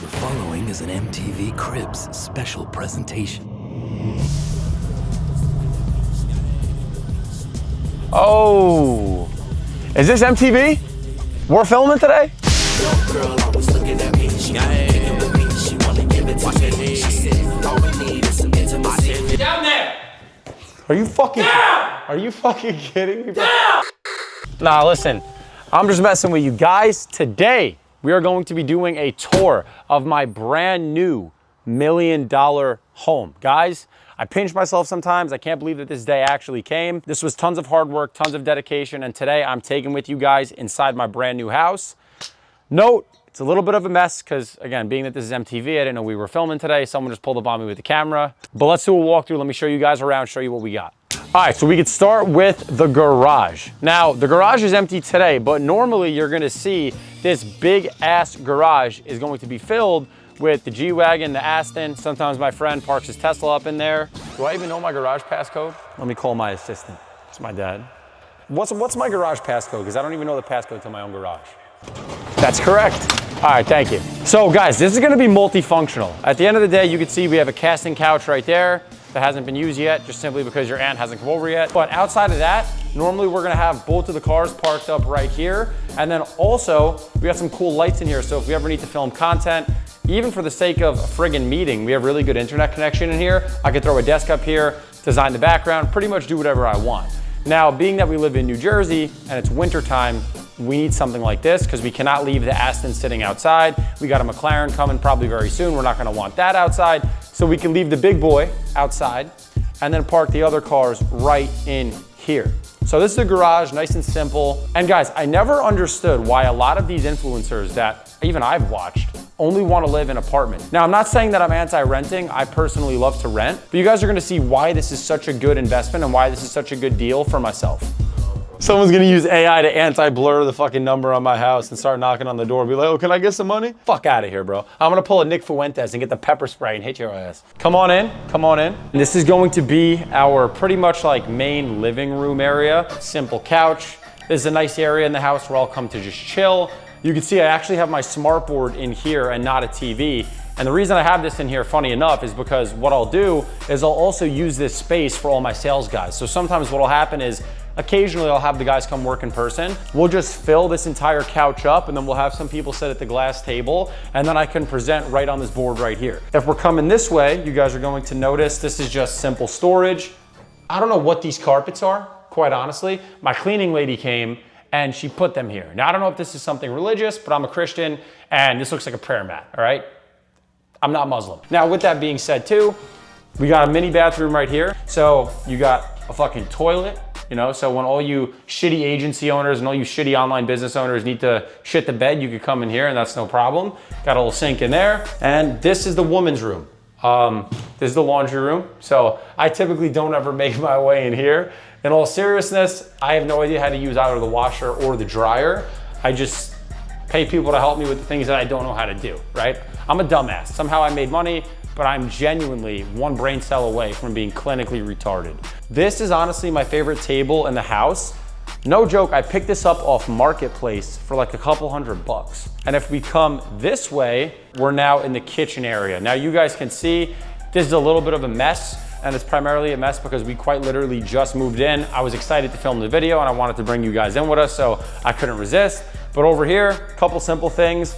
The following is an MTV Cribs special presentation. Oh, is this MTV? We're filming today? Down there! Are you fucking kidding me, bro? Nah, listen, I'm just messing with you guys. Today, we are going to be doing a tour of my brand new $1 million home. Guys, I pinch myself sometimes. I can't believe that this day actually came. This was tons of hard work, tons of dedication, and today I'm taking with you guys inside my brand new house. Note, it's a little bit of a mess because, again, being that this is MTV, I didn't know we were filming today. Someone just pulled up on me with the camera. But let's do a walkthrough. Let me show you guys around, show you what we got. All right, so we could start with the garage. Now, the garage is empty today, but normally you're gonna see this big ass garage is going to be filled with the G-Wagon, the Aston. Sometimes my friend parks his Tesla up in there. Do I even know my garage passcode? Let me call my assistant. It's my dad. What's my garage passcode? Because I don't even know the passcode to my own garage. That's correct. All right, thank you. So guys, this is gonna be multifunctional. At the end of the day, you can see we have a casting couch right there that hasn't been used yet, just simply because your aunt hasn't come over yet. But outside of that, normally we're gonna have both of the cars parked up right here. And then also, we got some cool lights in here. So if we ever need to film content, even for the sake of a friggin' meeting, we have really good internet connection in here. I could throw a desk up here, design the background, pretty much do whatever I want. Now, being that we live in New Jersey and it's winter time, we need something like this because we cannot leave the Aston sitting outside. We got a McLaren coming probably very soon. We're not gonna want that outside. So we can leave the big boy outside and then park the other cars right in here. So this is a garage, nice and simple. And guys, I never understood why a lot of these influencers that even I've watched only want to live in apartments. Now, I'm not saying that I'm anti-renting. I personally love to rent, but you guys are gonna see why this is such a good investment and why this is such a good deal for myself. Someone's gonna use AI to anti-blur the fucking number on my house and start knocking on the door and be like, oh, can I get some money? Fuck out of here, bro. I'm gonna pull a Nick Fuentes and get the pepper spray and hit your ass. Come on in, come on in. And this is going to be our pretty much like main living room area. Simple couch. This is a nice area in the house where I'll come to just chill. You can see I actually have my smart board in here and not a TV. And the reason I have this in here, funny enough, is because what I'll do is I'll also use this space for all my sales guys. So sometimes what'll happen is occasionally I'll have the guys come work in person. We'll just fill this entire couch up and then we'll have some people sit at the glass table and then I can present right on this board right here. If we're coming this way, you guys are going to notice this is just simple storage. I don't know what these carpets are, quite honestly. My cleaning lady came and she put them here. Now, I don't know if this is something religious, but I'm a Christian and this looks like a prayer mat, all right? I'm not Muslim. Now, with that being said too, we got a mini bathroom right here. So you got a fucking toilet, you know? So when all you shitty agency owners and all you shitty online business owners need to shit the bed, you could come in here and that's no problem. Got a little sink in there. And this is the woman's room. This is the laundry room. So I typically don't ever make my way in here. In all seriousness, I have no idea how to use either the washer or the dryer. I just pay people to help me with the things that I don't know how to do, right? I'm a dumbass. Somehow I made money, but I'm genuinely one brain cell away from being clinically retarded. This is honestly my favorite table in the house. No joke, I picked this up off Marketplace for like a couple $100. And if we come this way, we're now in the kitchen area. Now you guys can see, this is a little bit of a mess. And it's primarily a mess because we quite literally just moved in. I was excited to film the video and I wanted to bring you guys in with us, so I couldn't resist. But over here, a couple simple things.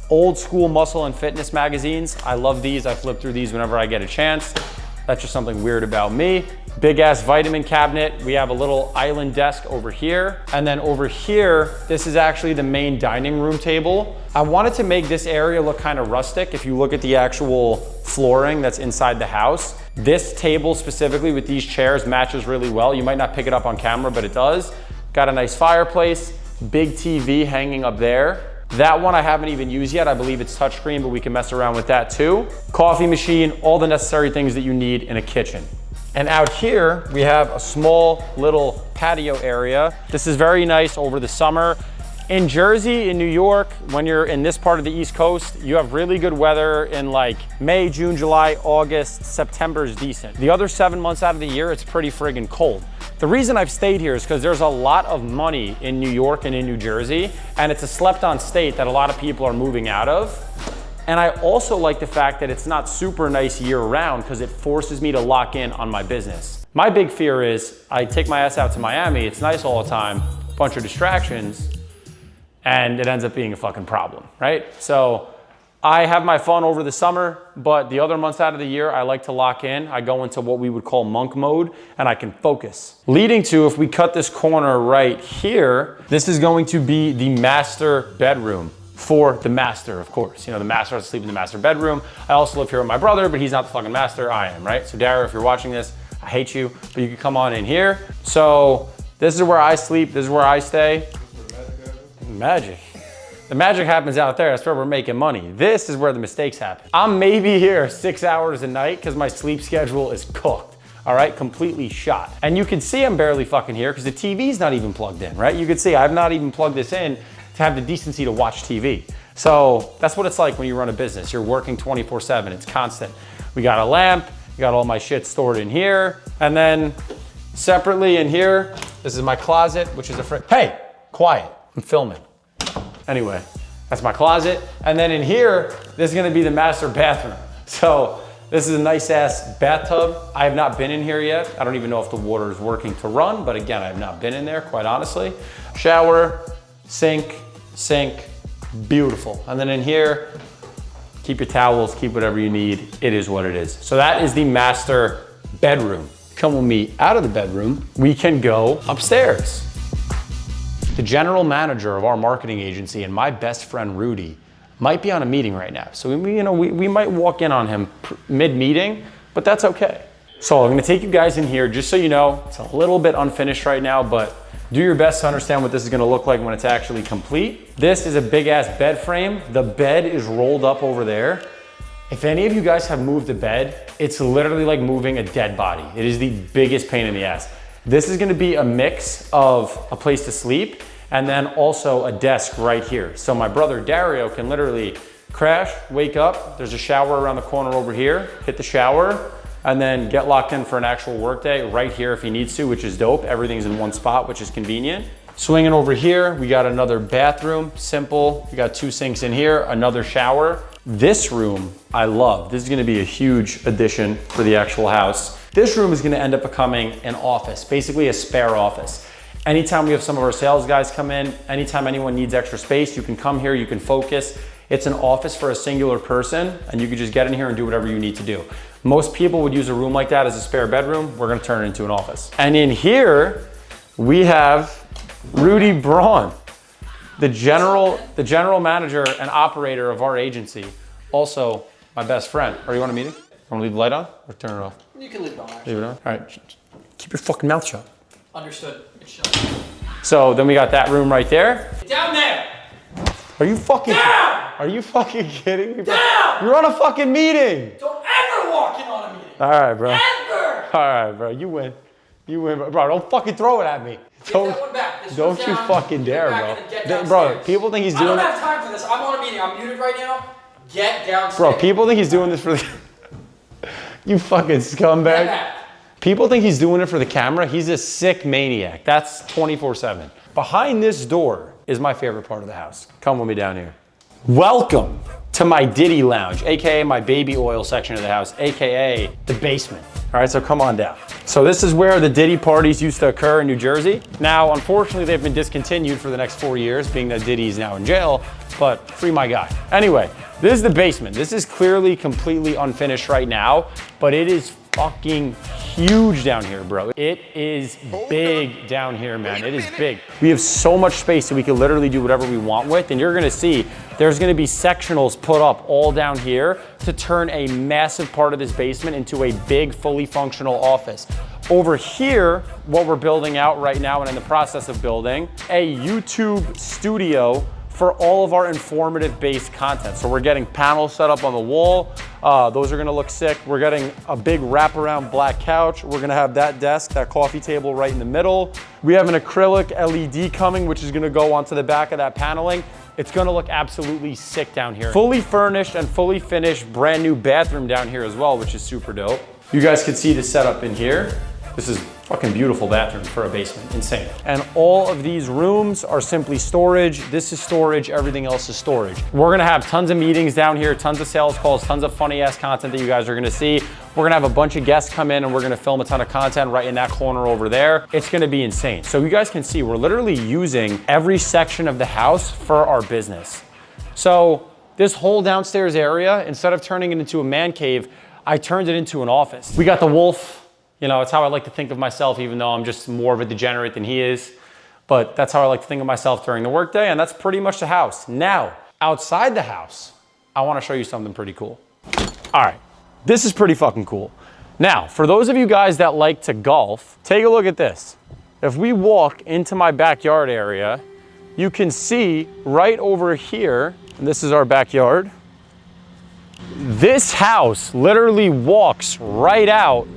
Old school muscle and fitness magazines. I love these. I flip through these whenever I get a chance. That's just something weird about me. Big ass vitamin cabinet. We have a little island desk over here. And then over here, this is actually the main dining room table. I wanted to make this area look kind of rustic. If you look at the actual flooring that's inside the house, this table specifically with these chairs matches really well. You might not pick it up on camera, but it does. Got a nice fireplace, big TV hanging up there. That one I haven't even used yet. I believe it's touchscreen, but we can mess around with that too. Coffee machine, all the necessary things that you need in a kitchen. And out here, we have a small little patio area. This is very nice over the summer. In Jersey, in New York, when you're in this part of the East Coast, you have really good weather in like May, June, July, August, September is decent. The other 7 months out of the year, it's pretty friggin' cold. The reason I've stayed here is because there's a lot of money in New York and in New Jersey, and it's a slept-on state that a lot of people are moving out of. And I also like the fact that it's not super nice year round because it forces me to lock in on my business. My big fear is I take my ass out to Miami, it's nice all the time, bunch of distractions, and it ends up being a fucking problem, right? So I have my fun over the summer, but the other months out of the year, I like to lock in. I go into what we would call monk mode, and I can focus. Leading to, if we cut this corner right here, this is going to be the master bedroom for the master, of course. You know, the master has to sleep in the master bedroom. I also live here with my brother, but he's not the fucking master, I am, right? So Dario, if you're watching this, I hate you, but you can come on in here. So this is where I sleep, this is where I stay. Magic. The magic happens out there, that's where we're making money. This is where the mistakes happen. I'm maybe here 6 hours a night because my sleep schedule is cooked. All right, completely shot. And you can see I'm barely fucking here because the TV's not even plugged in, right? You can see I've not even plugged this in to have the decency to watch TV. So that's what it's like when you run a business. You're working 24/7, it's constant. We got a lamp, we got all my shit stored in here. And then separately in here, this is my closet, which is a hey, quiet, I'm filming. Anyway, that's my closet. And then in here, this is gonna be the master bathroom. So this is a nice ass bathtub. I have not been in here yet. I don't even know if the water is working to run, but again, I have not been in there, quite honestly. Shower, sink, beautiful. And then in here, keep your towels, keep whatever you need. It is what it is. So that is the master bedroom. Come with me out of the bedroom. We can go upstairs. The general manager of our marketing agency and my best friend Rudy might be on a meeting right now. So we might walk in on him mid-meeting, but that's okay. So I'm gonna take you guys in here just so you know, it's a little bit unfinished right now, but do your best to understand what this is gonna look like when it's actually complete. This is a big ass bed frame. The bed is rolled up over there. If any of you guys have moved a bed, it's literally like moving a dead body. It is the biggest pain in the ass. This is gonna be a mix of a place to sleep and then also a desk right here. So my brother Dario can literally crash, wake up, there's a shower around the corner over here, hit the shower, and then get locked in for an actual work day right here if he needs to, which is dope. Everything's in one spot, which is convenient. Swinging over here, we got another bathroom, simple. We got 2 sinks in here, another shower. This room, I love. This is gonna be a huge addition for the actual house. This room is gonna end up becoming an office, basically a spare office. Anytime we have some of our sales guys come in, anytime anyone needs extra space, you can come here, you can focus. It's an office for a singular person, and you can just get in here and do whatever you need to do. Most people would use a room like that as a spare bedroom. We're gonna turn it into an office. And in here, we have Rudy Braun, the general manager and operator of our agency. Also, my best friend. Are you on a meeting? Want to leave the light on or turn it off? You can leave it on. Leave it on? All right, keep your fucking mouth shut. Understood. It's shut. So then we got that room right there. Down there! Are you fucking Down! Are you fucking kidding me? Down! You're on a fucking meeting. Don't ever walk in on a meeting. All right, bro. Ever! All right, bro. You win. You win, bro. Don't fucking throw it at me. Give that one back. This Don't one's you down. fucking Get dare, back bro. in and get Bro, downstairs. people think he's I doing don't it. have time for this. I'm on a meeting. I'm muted right now. Get downstairs. Bro, people think he's doing this for the... You fucking scumbag. Yeah. People think he's doing it for the camera. He's a sick maniac. That's 24/7. Behind this door is my favorite part of the house. Come with me down here. Welcome to my Diddy Lounge, AKA my baby oil section of the house, AKA the basement. All right, so come on down. So this is where the Diddy parties used to occur in New Jersey. Now, unfortunately, they've been discontinued for the next 4 years, being that Diddy's now in jail, but free my guy. Anyway, this is the basement. This is clearly completely unfinished right now, but it is fucking huge down here, bro. It is big down here, man. It is big. We have so much space that we can literally do whatever we want with, and you're gonna see there's gonna be sectionals put up all down here to turn a massive part of this basement into a big, fully functional office. Over here, what we're building out right now and in the process of building, a YouTube studio for all of our informative based content. So we're getting panels set up on the wall. Those are gonna look sick. We're getting a big wraparound black couch. We're gonna have that desk, that coffee table right in the middle. We have an acrylic LED coming, which is gonna go onto the back of that paneling. It's gonna look absolutely sick down here. Fully furnished and fully finished, brand new bathroom down here as well, which is super dope. You guys can see the setup in here. This is Fucking beautiful bathroom for a basement, insane. And all of these rooms are simply storage. This is storage, everything else is storage. We're gonna have tons of meetings down here, tons of sales calls, tons of funny ass content that you guys are gonna see. We're gonna have a bunch of guests come in and we're gonna film a ton of content right in that corner over there. It's gonna be insane. So you guys can see, we're literally using every section of the house for our business. So this whole downstairs area, instead of turning it into a man cave, I turned it into an office. We got the wolf. You know, it's how I like to think of myself, even though I'm just more of a degenerate than he is. But that's how I like to think of myself during the workday, and that's pretty much the house. Now, outside the house, I wanna show you something pretty cool. All right, this is pretty fucking cool. Now, for those of you guys that like to golf, take a look at this. If we walk into my backyard area, you can see right over here, and this is our backyard, this house literally walks right out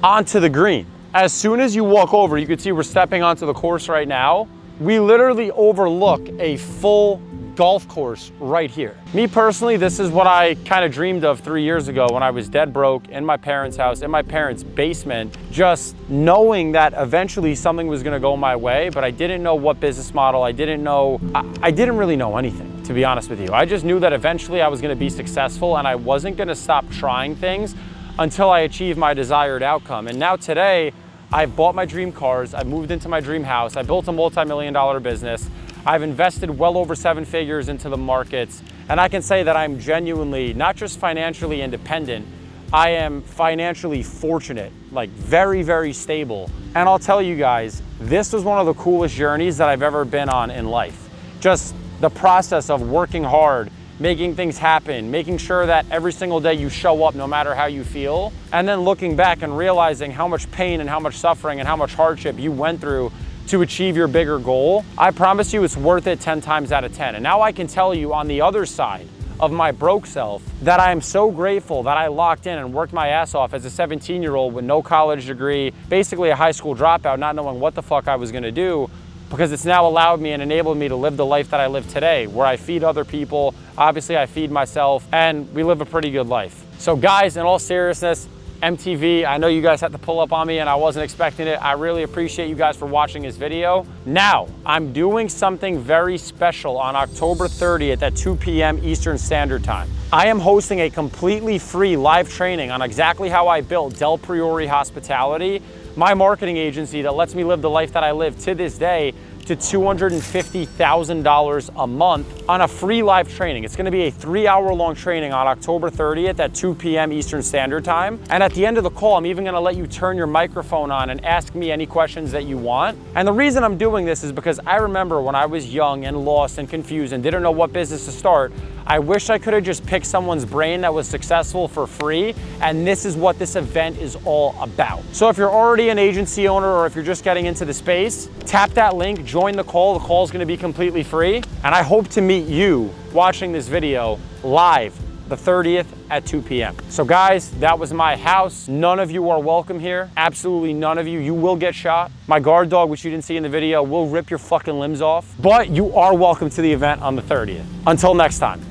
onto the green. As soon as you walk over, you can see we're stepping onto the course right now. We literally overlook a full golf course right here. Me personally, this is what I kind of dreamed of 3 years ago when I was dead broke in my parents' house, in my parents' basement, just knowing that eventually something was gonna go my way, but I didn't know what business model, I didn't really know anything, to be honest with you. I just knew that eventually I was gonna be successful and I wasn't gonna stop trying things until I achieved my desired outcome. And now today, I've bought my dream cars, I've moved into my dream house, I built a multi-million-dollar business, I've invested well over 7 figures into the markets, and I can say that I'm genuinely, not just financially independent, I am financially fortunate, like very, very stable. And I'll tell you guys, this was one of the coolest journeys that I've ever been on in life. Just the process of working hard, making things happen, making sure that every single day you show up no matter how you feel, and then looking back and realizing how much pain and how much suffering and how much hardship you went through to achieve your bigger goal. I promise you it's worth it 10 times out of 10. And now I can tell you on the other side of my broke self that I am so grateful that I locked in and worked my ass off as a 17-year-old with no college degree, basically a high school dropout, not knowing what the fuck I was gonna do, because it's now allowed me and enabled me to live the life that I live today, where I feed other people, obviously I feed myself, and we live a pretty good life. So guys, in all seriousness, MTV, I know you guys had to pull up on me and I wasn't expecting it. I really appreciate you guys for watching this video. Now, I'm doing something very special on October 30th at 2 p.m. Eastern Standard Time. I am hosting a completely free live training on exactly how I built Del Priori Hospitality, my marketing agency that lets me live the life that I live to this day, to $250,000 a month on a free live training. It's gonna be a 3-hour-long training on October 30th at 2 p.m. Eastern Standard Time. And at the end of the call, I'm even gonna let you turn your microphone on and ask me any questions that you want. And the reason I'm doing this is because I remember when I was young and lost and confused and didn't know what business to start, I wish I could have just picked someone's brain that was successful for free, and this is what this event is all about. So if you're already an agency owner or if you're just getting into the space, tap that link, join the call. The call is gonna be completely free, and I hope to meet you watching this video live the 30th at 2 p.m. So guys, that was my house. None of you are welcome here. Absolutely none of you. You will get shot. My guard dog, which you didn't see in the video, will rip your fucking limbs off, but you are welcome to the event on the 30th. Until next time.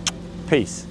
Peace.